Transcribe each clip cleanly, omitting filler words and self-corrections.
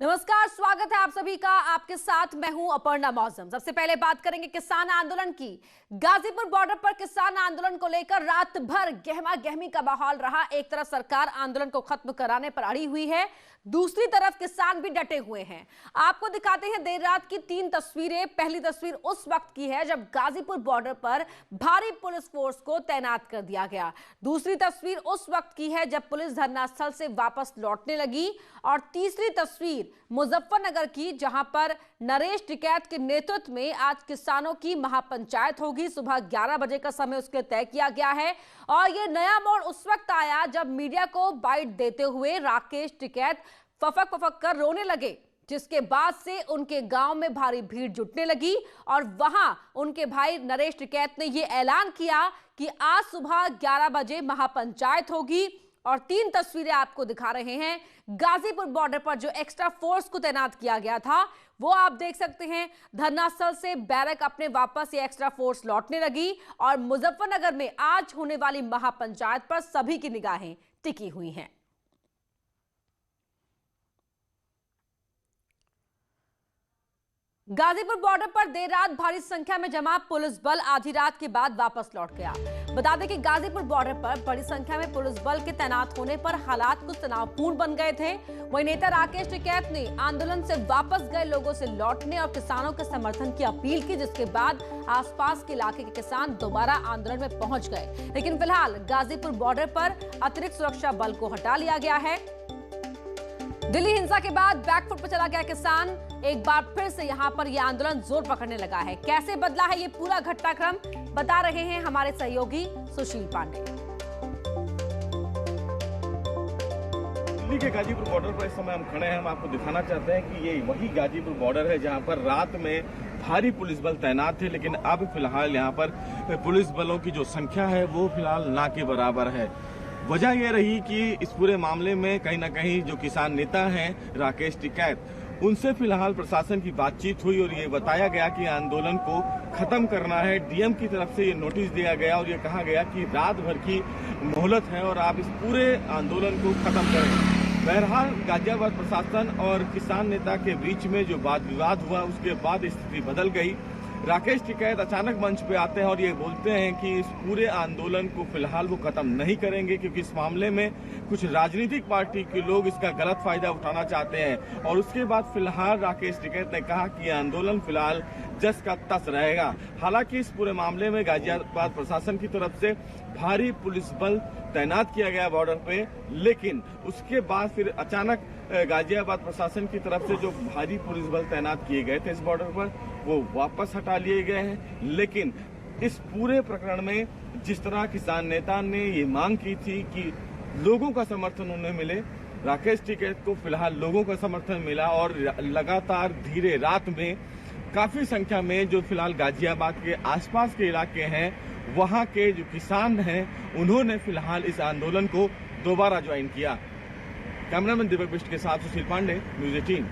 नमस्कार, स्वागत है आप सभी का। आपके साथ मैं हूं अपर्णा मौसम। सबसे पहले बात करेंगे किसान आंदोलन की। गाजीपुर बॉर्डर पर किसान आंदोलन को लेकर रात भर गहमा गहमी का माहौल रहा। एक तरफ सरकार आंदोलन को खत्म कराने पर अड़ी हुई है, दूसरी तरफ किसान भी डटे हुए हैं। आपको दिखाते हैं देर रात की 3 तस्वीरें। पहली तस्वीर उस वक्त की है जब गाजीपुर बॉर्डर पर भारी पुलिस फोर्स को तैनात कर दिया गया। दूसरी तस्वीर उस वक्त की है जब पुलिस धरना स्थल से वापस लौटने लगी। और तीसरी तस्वीर मुजफ्फरनगर की, जहां पर नरेश टिकैत के नेतृत्व में आज किसानों की महापंचायत होगी। सुबह 11 बजे का समय उसके तय किया गया है। और यह नया मोड़ उस वक्त आया जब मीडिया को बाइट देते हुए राकेश टिकैत फफक फफक कर रोने लगे, जिसके बाद से उनके गांव में भारी भीड़ जुटने लगी। और वहां उनके भाई नरेश टिकैत ने यह ऐलान किया कि आज सुबह 11 बजे महापंचायत होगी। और 3 तस्वीरें आपको दिखा रहे हैं। गाजीपुर बॉर्डर पर जो एक्स्ट्रा फोर्स को तैनात किया गया था वो आप देख सकते हैं। धरना स्थल से बैरक अपने वापस ये एक्स्ट्रा फोर्स लौटने लगी। और मुजफ्फरनगर में आज होने वाली महापंचायत पर सभी की निगाहें टिकी हुई हैं। गाजीपुर बॉर्डर पर देर रात भारी संख्या में जमा पुलिस बल आधी रात के बाद वापस लौट गया। बता दें कि गाजीपुर बॉर्डर पर बड़ी संख्या में पुलिस बल के तैनात होने पर हालात कुछ तनावपूर्ण बन गए थे। वहीं नेता राकेश टिकैत ने आंदोलन से वापस गए लोगों से लौटने और किसानों के समर्थन की अपील की, जिसके बाद आसपास के इलाके के किसान दोबारा आंदोलन में पहुंच गए। लेकिन फिलहाल गाजीपुर बॉर्डर पर अतिरिक्त सुरक्षा बल को हटा लिया गया है। दिल्ली हिंसा के बाद बैकफुट पर चला गया किसान एक बार फिर से यहां पर यह आंदोलन जोर पकड़ने लगा है। कैसे बदला है ये पूरा घटनाक्रम, बता रहे हैं हमारे सहयोगी सुशील पांडे। दिल्ली के गाजीपुर बॉर्डर पर इस समय हम खड़े हैं। हम आपको दिखाना चाहते हैं कि ये वही गाजीपुर बॉर्डर है जहां पर रात में भारी पुलिस बल तैनात थे, लेकिन अब फिलहाल यहां पर पुलिस बलों की जो संख्या है वो फिलहाल ना के बराबर है। वजह यह रही कि इस पूरे मामले में कहीं ना कहीं जो किसान नेता हैं राकेश टिकैत, उनसे फिलहाल प्रशासन की बातचीत हुई और ये बताया गया कि आंदोलन को खत्म करना है। डीएम की तरफ से ये नोटिस दिया गया और ये कहा गया कि रात भर की मोहलत है और आप इस पूरे आंदोलन को खत्म करें। बहरहाल गाजियाबाद प्रशासन और किसान नेता के बीच में जो वाद विवाद हुआ उसके बाद स्थिति बदल गई। राकेश टिकैत अचानक मंच पे आते हैं और ये बोलते हैं कि इस पूरे आंदोलन को फिलहाल वो खत्म नहीं करेंगे, क्योंकि इस मामले में कुछ राजनीतिक पार्टी के लोग इसका गलत फायदा उठाना चाहते हैं। और उसके बाद फिलहाल राकेश टिकैत ने कहा कि आंदोलन फिलहाल जस का तस रहेगा। हालांकि इस पूरे मामले में गाजियाबाद प्रशासन की तरफ से भारी पुलिस बल तैनात किया गया बॉर्डर पे, लेकिन उसके बाद फिर अचानक गाजियाबाद प्रशासन की तरफ से जो भारी पुलिस बल तैनात किए गए थे इस बॉर्डर पर वो वापस हटा लिए गए हैं। लेकिन इस पूरे प्रकरण में जिस तरह किसान नेता ने ये मांग की थी कि लोगों का समर्थन उन्हें मिले, राकेश टिकैत को फिलहाल लोगों का समर्थन मिला और लगातार धीरे रात में काफी संख्या में जो फिलहाल गाजियाबाद के आसपास के इलाके हैं वहां के जो किसान हैं उन्होंने फिलहाल इस आंदोलन को दोबारा ज्वाइन किया। कैमरामैन दीपक बिष्ट के साथ सुशील पांडे, न्यूज़ 18।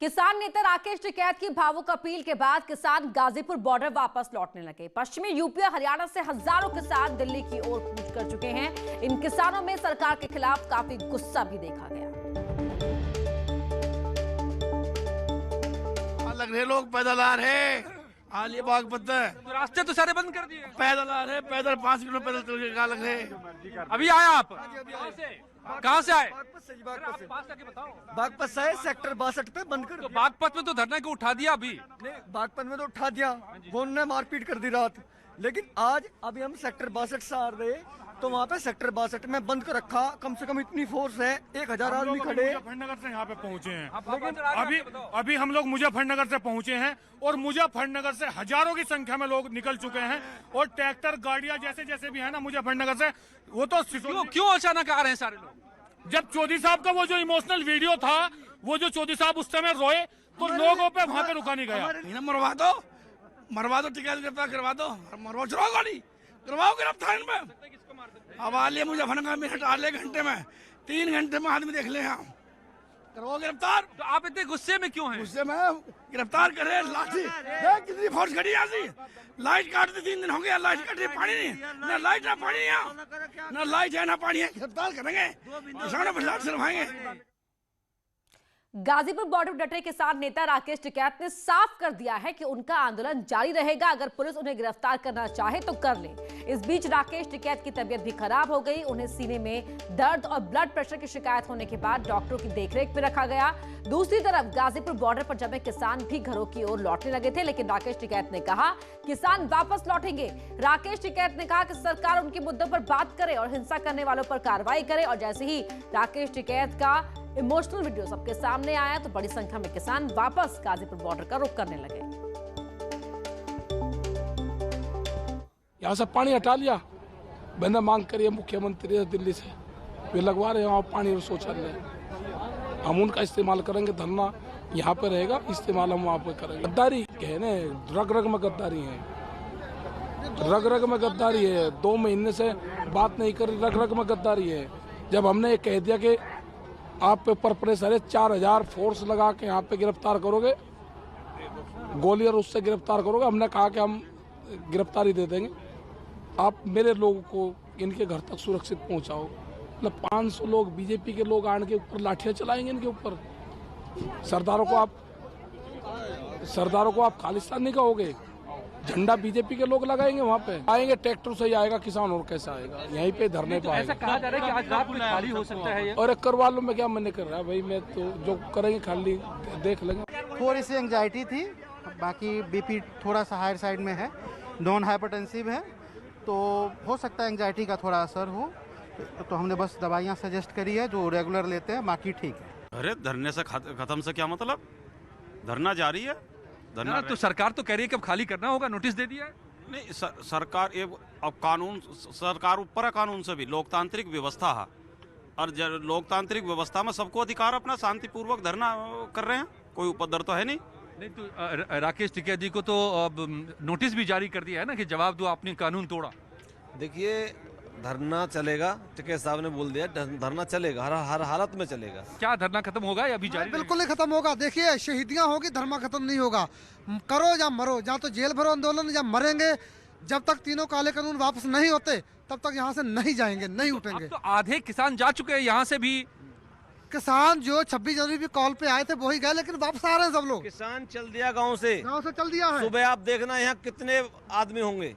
किसान नेता राकेश टिकैत की भावुक अपील के बाद किसान गाजीपुर बॉर्डर वापस लौटने लगे। पश्चिमी यूपी और हरियाणा से हजारों किसान दिल्ली की ओर कूच कर चुके हैं। इन किसानों में सरकार के खिलाफ काफी गुस्सा भी देखा गया। लग रहे लोग पैदल आ रहे, आलिया बागपत है तो रास्ते तो सारे बंद कर दिए। पैदल आ रहे, पैदल 5 किलो पैदल चल के लग रहे। अभी आए आप? कहाँ से आए? बागपत से है, सेक्टर 62 पे बंद कर। तो बागपत में तो धरना को उठा दिया अभी। नहीं, बागपत में तो उठा दिया, वो उन्होंने मारपीट कर दी रात। लेकिन आज अभी हम सेक्टर 62 से आ रहे तो वहाँ पे सेक्टर 62 में बंद कर रखा। कम से कम इतनी फोर्स है, 1000 आदमी खड़े। मुजफ्फरनगर से यहाँ पे पहुँचे हैं। अभी हम लोग मुजफ्फरनगर से पहुँचे हैं और मुजफ्फरनगर से हजारों की संख्या में लोग निकल चुके हैं और ट्रैक्टर गाड़ियाँ जैसे जैसे भी है ना मुजफ्फरनगर से, वो तो क्यों अचानक आ रहे हैं सारे लोग? जब चौधरी साहब का वो जो इमोशनल वीडियो था, वो जो चौधरी साहब उस समय रोए तो लोगों पे वहाँ पे रुका नहीं गया। मरवा दो टिकैत गिरफ्तार करवा दो, मरवा चुराओ गाड़ी, करवाओ गिरफ्तार में। अब आ लिया मुजफ्फरनगर में, हटा ले घंटे में, 3 घंटे में आदमी देख ले यहाँ, करवाओ गिरफ्तार। तो आप इतने गुस्से में क्यों हैं? गुस्से में गिरफ्तार करे, लाठी देख कितनी फोर्स खड़ी है। लाइट काटते 3 दिन हो गया, लाइट कट रही, पानी नहीं, ना लाइट ना पानी, यहाँ ना लाइट है ना पानी है। गिरफ्तार करेंगे, किसानों पर लाठ चलवाएंगे। गाजीपुर बॉर्डर पर डटे किसान नेता राकेश टिकैत ने साफ कर दिया है कि उनका आंदोलन जारी रहेगा। अगर पुलिस उन्हें गिरफ्तार करना चाहे तो कर ले। इस बीच राकेश टिकैत की तबीयत भी खराब हो गई। उन्हें सीने में दर्द और ब्लड प्रेशर की शिकायत होने के बाद डॉक्टरों की देखरेख में रखा गया। दूसरी तरफ गाजीपुर बॉर्डर पर जमे किसान भी घरों की ओर लौटने लगे थे, लेकिन राकेश टिकैत ने कहा किसान वापस लौटेंगे। राकेश टिकैत ने कहा कि सरकार उनके मुद्दों पर बात करे और हिंसा करने वालों पर कार्रवाई करे। और जैसे ही राकेश टिकैत का इमोशनल वीडियो सबके सामने आया तो बड़ी संख्या में किसान वापस गाजीपुर बॉर्डर का रुख करने लगे। यहाँ से पानी हटा लिया, मैंने मांग करी है मुख्यमंत्री से दिल्ली से, वे लगवा रहे हैं वहाँ पानी और शौचालय। हम उनका इस्तेमाल करेंगे, धरना यहाँ पे रहेगा, इस्तेमाल हम वहाँ पे करेंगे। गद्दारी कहने रग रग में गद्दारी है, रग रग में गद्दारी है। 2 महीने से बात नहीं कर रही, रग रग में गद्दारी है। जब हमने ये कह दिया कि आप पे पर प्रेशर है, 4000 फोर्स लगा के यहाँ पे गिरफ्तार करोगे, गोली और उससे गिरफ्तार करोगे, हमने कहा कि हम गिरफ्तारी दे देंगे, आप मेरे लोगों को इनके घर तक सुरक्षित पहुंचाओ। मतलब 500 लोग बीजेपी के लोग आने के ऊपर लाठियां चलाएंगे इनके ऊपर। सरदारों को आप खालिस्तान नहीं कहोगे, झंडा बीजेपी के लोग लगाएंगे वहाँ पे। आएंगे ट्रैक्टर से ही आएगा किसान, और कैसे आएगा? यहीं पे धरने पे ऐसा कहा जा रहा है कि आज रात में खाली हो सकता है ये। और करवा लो, मैं क्या मैंने कर रहा भाई, मैं तो जो करेंगे खाली देख लेंगे। थोड़ी सी एंजाइटी थी, बाकी बीपी थोड़ा सा हायर साइड में है, नॉन हाइपरटेंसिव है, तो हो सकता है एंजाइटी का थोड़ा असर हो, तो हमने बस दवाइयाँ सजेस्ट करी है जो रेगुलर लेते हैं, बाकी ठीक है। अरे धरने से खत्म से क्या मतलब, धरना जारी है। धरना तो सरकार तो कह रही है कि अब खाली करना होगा, नोटिस दे दिया है। नहीं सरकार ये अब कानून, सरकार ऊपर है कानून से भी, लोकतांत्रिक व्यवस्था है, और लोकतांत्रिक व्यवस्था में सबको अधिकार अपना शांतिपूर्वक धरना कर रहे हैं, कोई उपद्रव तो है नहीं। नहीं तो राकेश टिकैत जी को तो अब नोटिस भी जारी कर दिया है ना कि जवाब दो, आपने कानून तोड़ा। देखिए धरना चलेगा, टिकैत साहब ने बोल दिया धरना चलेगा, हर हालत में चलेगा। क्या धरना खत्म होगा या अभी जारी? बिल्कुल नहीं खत्म होगा। देखिए शहीदियां होगी, धरना खत्म नहीं होगा। करो या मरो, या तो जेल भरो आंदोलन या मरेंगे। जब तक तीनों काले कानून वापस नहीं होते तब तक यहाँ से नहीं जाएंगे, नहीं उठेंगे। तो आधे किसान जा चुके हैं यहाँ से भी। किसान जो 26 जनवरी भी कॉल पे आए थे वही गए, लेकिन वापस आ रहे हैं सब लोग। किसान चल दिया गाँव से चल दिया है। सुबह आप देखना यहाँ कितने आदमी होंगे।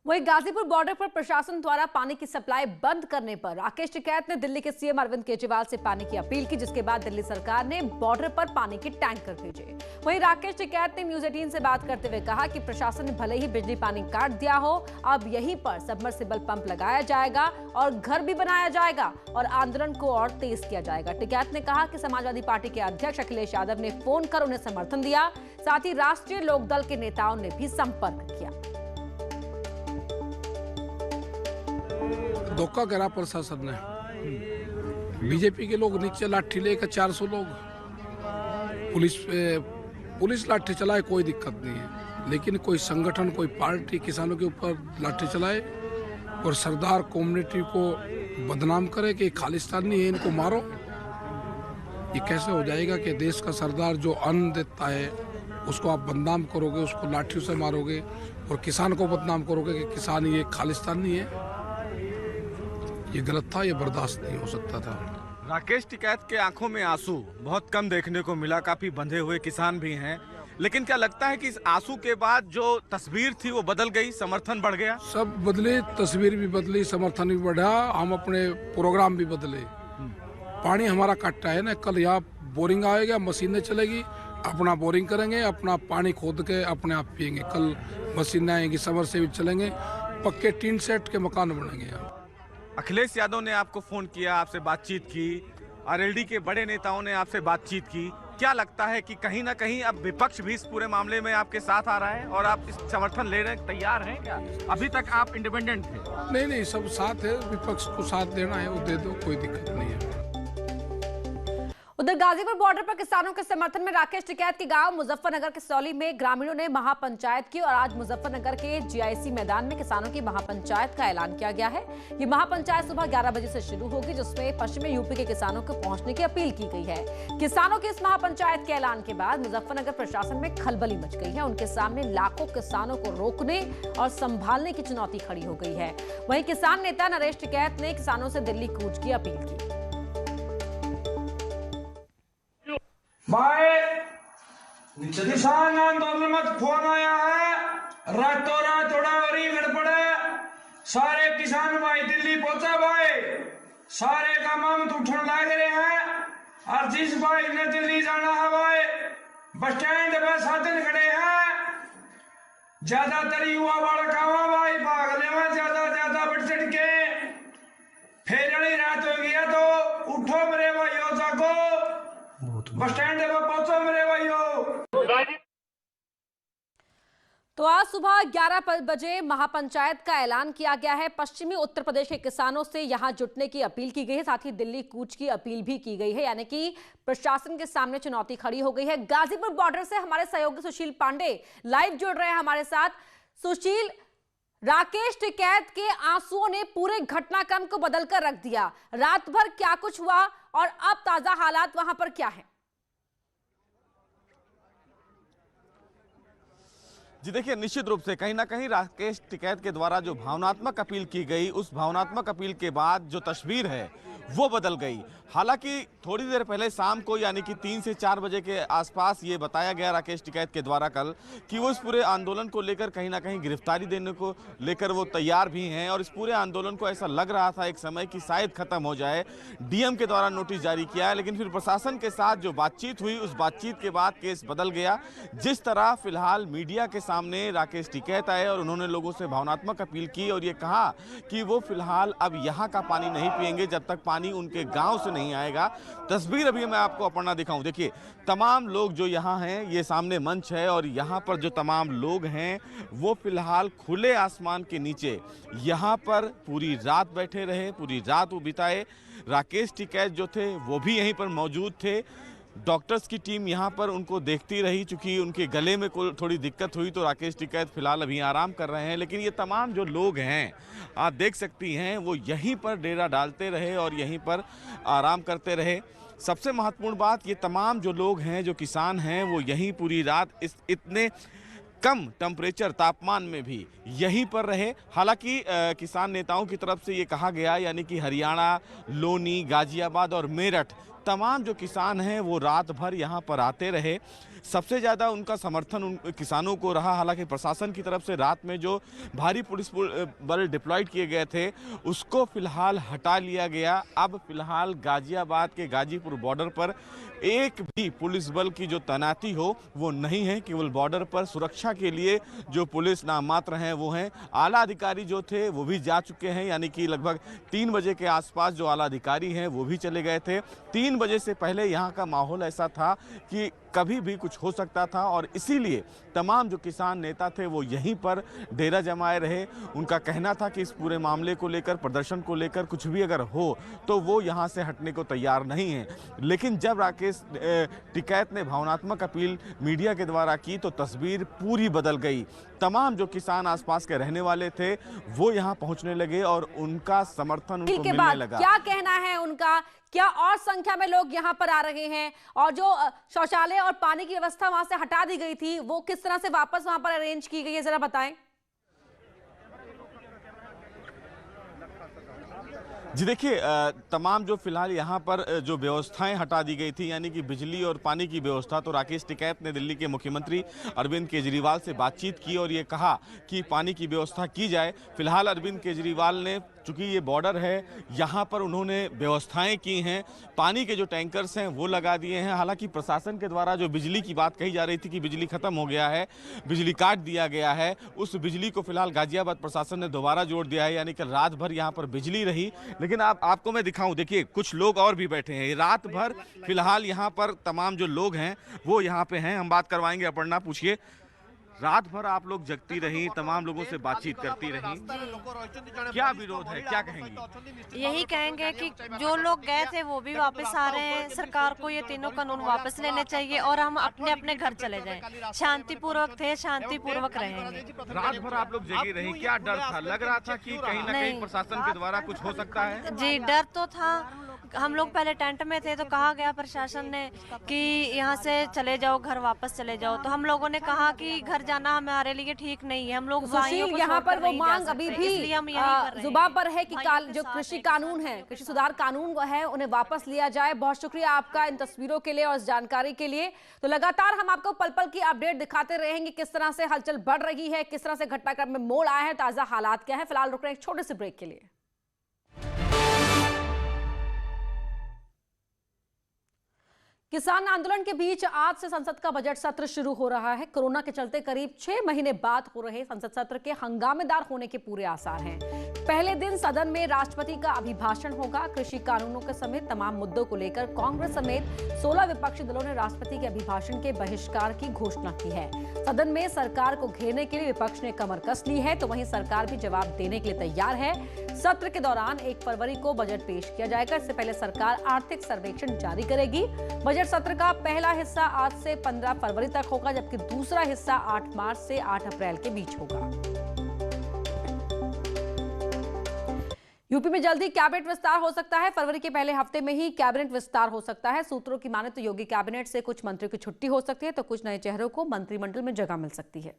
वहीं गाजीपुर बॉर्डर पर प्रशासन द्वारा पानी की सप्लाई बंद करने पर राकेश टिकैत ने दिल्ली के सीएम अरविंद केजरीवाल से पानी की अपील की, जिसके बाद दिल्ली सरकार ने बॉर्डर पर पानी के टैंकर भेजे। वहीं राकेश टिकैत ने न्यूज 18 से बात करते हुए कहा कि प्रशासन ने भले ही बिजली पानी काट दिया हो, अब यहीं पर सबमर्सिबल पंप लगाया जाएगा और घर भी बनाया जाएगा और आंदोलन को और तेज किया जाएगा। टिकैत ने कहा कि समाजवादी पार्टी के अध्यक्ष अखिलेश यादव ने फोन कर उन्हें समर्थन दिया, साथ ही राष्ट्रीय लोकदल के नेताओं ने भी संपर्क किया। धोखा करा प्रशासन ने, बीजेपी के लोग नीचे लाठी लेकर 400 लोग, पुलिस लाठी चलाए कोई दिक्कत नहीं है, लेकिन कोई संगठन, कोई पार्टी किसानों के ऊपर लाठी चलाए और सरदार कम्युनिटी को बदनाम करे कि खालिस्तानी है, इनको मारो, ये कैसे हो जाएगा कि देश का सरदार जो अन्न देता है उसको आप बदनाम करोगे, उसको लाठियों से मारोगे और किसान को बदनाम करोगे कि किसान ये खालिस्तानी है। ये गलत था, ये बर्दाश्त नहीं हो सकता था। राकेश टिकैत के आंखों में आंसू बहुत कम देखने को मिला, काफी बंधे हुए किसान भी हैं, लेकिन क्या लगता है कि इस आंसू के बाद जो तस्वीर थी वो बदल गई, समर्थन बढ़ गया? सब बदले, तस्वीर भी बदली, समर्थन भी बढ़ा, हम अपने प्रोग्राम भी बदले। पानी हमारा कट्टा है ना, कल यहाँ बोरिंग आएगा, मशीनें चलेगी, अपना बोरिंग करेंगे, अपना पानी खोद के अपने आप पियेंगे। कल मशीनें आएंगी, समर से भी चलेंगे, पक्के टीन सेट के मकान बनेंगे यहाँ। अखिलेश यादव ने आपको फोन किया, आपसे बातचीत की, आरएलडी के बड़े नेताओं ने आपसे बातचीत की, क्या लगता है कि कहीं ना कहीं अब विपक्ष भी इस पूरे मामले में आपके साथ आ रहा है और आप इस समर्थन लेने तैयार हैं क्या? अभी तक आप इंडिपेंडेंट थे। नहीं, सब साथ है, विपक्ष को साथ देना है वो दे दो, कोई दिक्कत नहीं है। उधर गाजीपुर बॉर्डर पर किसानों के समर्थन में राकेश टिकैत के गांव मुजफ्फरनगर के सौली में ग्रामीणों ने महापंचायत की और आज मुजफ्फरनगर के जीआईसी मैदान में किसानों की महापंचायत का ऐलान किया गया है। ये महापंचायत सुबह 11 बजे से शुरू होगी, जिसमें पश्चिमी यूपी के किसानों को पहुंचने की अपील की गई है। किसानों के इस महापंचायत के ऐलान के बाद मुजफ्फरनगर प्रशासन में खलबली मच गई है। उनके सामने लाखों किसानों को रोकने और संभालने की चुनौती खड़ी हो गई है। वहीं किसान नेता नरेश टिकैत ने किसानों से दिल्ली कूच की अपील की। भाई किसान आंदोलन में फोन आया है, रातों रात थोड़ा और ही गड़बड़ है। सारे किसान भाई दिल्ली पहुंचा भाई, सारे का मांग उठने लग रहे हैं। और जिस भाई ने दिल्ली जाना है भाई, बस स्टैंड पे साधन खड़े हैं। ज्यादातर युवा बालक आवा भाई भाग लेवा, ज्यादा बढ़ चढ़ के। फिर अड़ी रात हो गया तो उठो मेरे भाइयों, जागो, बस स्टैंड पे पहुंचो मेरे भाइयों। तो आज सुबह 11 बजे महापंचायत का ऐलान किया गया है। पश्चिमी उत्तर प्रदेश के किसानों से यहां जुटने की अपील की गई है, साथ ही दिल्ली कूच की अपील भी की गई है, यानी कि प्रशासन के सामने चुनौती खड़ी हो गई है। गाजीपुर बॉर्डर से हमारे सहयोगी सुशील पांडे लाइव जुड़ रहे हैं हमारे साथ। सुशील, राकेश टिकैत के आंसुओं ने पूरे घटनाक्रम को बदलकर रख दिया। रात भर क्या कुछ हुआ और अब ताजा हालात वहां पर क्या है? जी देखिए, निश्चित रूप से कहीं ना कहीं राकेश टिकैत के द्वारा जो भावनात्मक अपील की गई, उस भावनात्मक अपील के बाद जो तस्वीर है वो बदल गई। हालांकि थोड़ी देर पहले शाम को यानी कि 3 से 4 बजे के आसपास ये बताया गया राकेश टिकैत के द्वारा कल कि वो इस पूरे आंदोलन को लेकर कहीं ना कहीं गिरफ्तारी देने को लेकर वो तैयार भी हैं। और इस पूरे आंदोलन को ऐसा लग रहा था एक समय कि शायद खत्म हो जाए, डीएम के द्वारा नोटिस जारी किया है। लेकिन फिर प्रशासन के साथ जो बातचीत हुई, उस बातचीत के बाद केस बदल गया। जिस तरह फिलहाल मीडिया के सामने राकेश टिकैत आए और उन्होंने लोगों से भावनात्मक अपील की और ये कहा कि वो फिलहाल अब यहाँ का पानी नहीं पिएंगे जब तक पानी उनके गांव से नहीं आएगा। तस्वीर अभी मैं आपको अपर्णा दिखाऊं, देखिए तमाम लोग जो यहाँ हैं, ये सामने मंच है और यहाँ पर जो तमाम लोग हैं वो फिलहाल खुले आसमान के नीचे यहाँ पर पूरी रात बैठे रहे, पूरी रात वो बिताए। राकेश टिकैत जो थे वो भी यहीं पर मौजूद थे। डॉक्टर्स की टीम यहाँ पर उनको देखती रही, चूंकि उनके गले में थोड़ी दिक्कत हुई तो राकेश टिकैत फिलहाल अभी आराम कर रहे हैं। लेकिन ये तमाम जो लोग हैं, आप देख सकती हैं, वो यहीं पर डेरा डालते रहे और यहीं पर आराम करते रहे। सबसे महत्वपूर्ण बात, ये तमाम जो लोग हैं, जो किसान हैं, वो यहीं पूरी रात इस इतने कम टेम्परेचर तापमान में भी यहीं पर रहे। हालांकि किसान नेताओं की तरफ से ये कहा गया, यानी कि हरियाणा, लोनी, गाजियाबाद और मेरठ तमाम जो किसान हैं वो रात भर यहाँ पर आते रहे। सबसे ज़्यादा उनका समर्थन उन किसानों को रहा। हालांकि प्रशासन की तरफ से रात में जो भारी पुलिस बल डिप्लॉयड किए गए थे उसको फिलहाल हटा लिया गया। अब फिलहाल गाजियाबाद के गाजीपुर बॉर्डर पर एक भी पुलिस बल की जो तैनाती हो वो नहीं है। केवल बॉर्डर पर सुरक्षा के लिए जो पुलिस नाममात्र हैं वो हैं। आला अधिकारी जो थे वो भी जा चुके हैं, यानी कि लगभग 3 बजे के आसपास जो आला अधिकारी हैं वो भी चले गए थे। 3 बजे से पहले यहाँ का माहौल ऐसा था कि कभी भी कुछ हो सकता था और इसीलिए तमाम जो किसान नेता थे वो यहीं पर डेरा जमाए रहे। उनका कहना था कि इस पूरे मामले को लेकर, प्रदर्शन को लेकर कुछ भी अगर हो तो वो यहाँ से हटने को तैयार नहीं है। लेकिन जब राकेश टिकैत ने भावनात्मक अपील मीडिया के द्वारा की तो तस्वीर पूरी बदल गई। तमाम जो किसान आसपास के रहने वाले थे वो यहाँ पहुँचने लगे और उनका समर्थन उनको मिलने लगा। क्या कहना है उनका? क्या और संख्या में लोग यहाँ पर आ रहे हैं? और जो शौचालय और पानी की व्यवस्था वहां से हटा दी गई थी वो किस तरह से वापस वहां पर अरेंज की गई है, जरा बताएं। जी देखिए, तमाम जो फिलहाल यहाँ पर जो व्यवस्थाएं हटा दी गई थी, यानी कि बिजली और पानी की व्यवस्था, तो राकेश टिकैत ने दिल्ली के मुख्यमंत्री अरविंद केजरीवाल से बातचीत की और ये कहा कि पानी की व्यवस्था की जाए। फिलहाल अरविंद केजरीवाल ने, चूंकि ये बॉर्डर है, यहाँ पर उन्होंने व्यवस्थाएं की हैं। पानी के जो टैंकर्स हैं वो लगा दिए हैं। हालांकि प्रशासन के द्वारा जो बिजली की बात कही जा रही थी कि बिजली खत्म हो गया है, बिजली काट दिया गया है, उस बिजली को फिलहाल गाजियाबाद प्रशासन ने दोबारा जोड़ दिया है, यानी कि रात भर यहाँ पर बिजली रही। लेकिन आपको मैं दिखाऊं, देखिए कुछ लोग और भी बैठे हैं रात भर। फिलहाल यहाँ पर तमाम जो लोग हैं वो यहाँ पे हैं। हम बात करवाएंगे। अपर्णा, पूछिए, रात भर आप लोग जगती रही, तमाम लोगों से बातचीत करती रही, क्या विरोध है, क्या कहेंगी? यही कहेंगे कि जो लोग गए थे वो भी वापस आ रहे हैं। सरकार को ये तीनों कानून वापस लेने चाहिए और हम अपने अपने घर चले जाएं। शांतिपूर्वक थे, शांतिपूर्वक रहेंगे। रात भर आप लोग जगी रही, क्या डर था? लग रहा था कि कहीं ना कहीं प्रशासन के द्वारा कुछ हो सकता है? जी, डर तो था। हम लोग पहले टेंट में थे तो कहा गया प्रशासन ने कि यहाँ से चले जाओ, घर वापस चले जाओ। तो हम लोगों ने कहा कि घर जाना हमारे लिए ठीक नहीं है, हम लोग सुशील, यहाँ पर वो मांग अभी भी जुबां पर है कि जो कृषि कानून है, कृषि सुधार कानून है, उन्हें वापस लिया जाए। बहुत शुक्रिया आपका इन तस्वीरों के लिए और इस जानकारी के लिए। तो लगातार हम आपको पल पल की अपडेट दिखाते रहेंगे, किस तरह से हलचल बढ़ रही है, किस तरह से घटनाक्रम में मोड़ आया है, ताजा हालात क्या है। फिलहाल रुक रहे हैं एक छोटे से ब्रेक के लिए। किसान आंदोलन के बीच आज से संसद का बजट सत्र शुरू हो रहा है। कोरोना के चलते करीब 6 महीने बाद हो रहे संसद सत्र के हंगामेदार होने के पूरे आसार हैं। पहले दिन सदन में राष्ट्रपति का अभिभाषण होगा। कृषि कानूनों के समेत तमाम मुद्दों को लेकर कांग्रेस समेत 16 विपक्षी दलों ने राष्ट्रपति के अभिभाषण के बहिष्कार की घोषणा की है। सदन में सरकार को घेरने के लिए विपक्ष ने कमर कस ली है, तो वहीं सरकार भी जवाब देने के लिए तैयार है। सत्र के दौरान 1 फरवरी को बजट पेश किया जाएगा। इससे पहले सरकार आर्थिक सर्वेक्षण जारी करेगी। बजट सत्र का पहला हिस्सा आज से 15 फरवरी तक होगा, जबकि दूसरा हिस्सा 8 मार्च से 8 अप्रैल के बीच होगा। यूपी में जल्दी कैबिनेट विस्तार हो सकता है। फरवरी के पहले हफ्ते में ही कैबिनेट विस्तार हो सकता है। सूत्रों की माने तो योगी कैबिनेट से कुछ मंत्रियों की छुट्टी हो सकती है, तो कुछ नए चेहरों को मंत्रिमंडल में जगह मिल सकती है।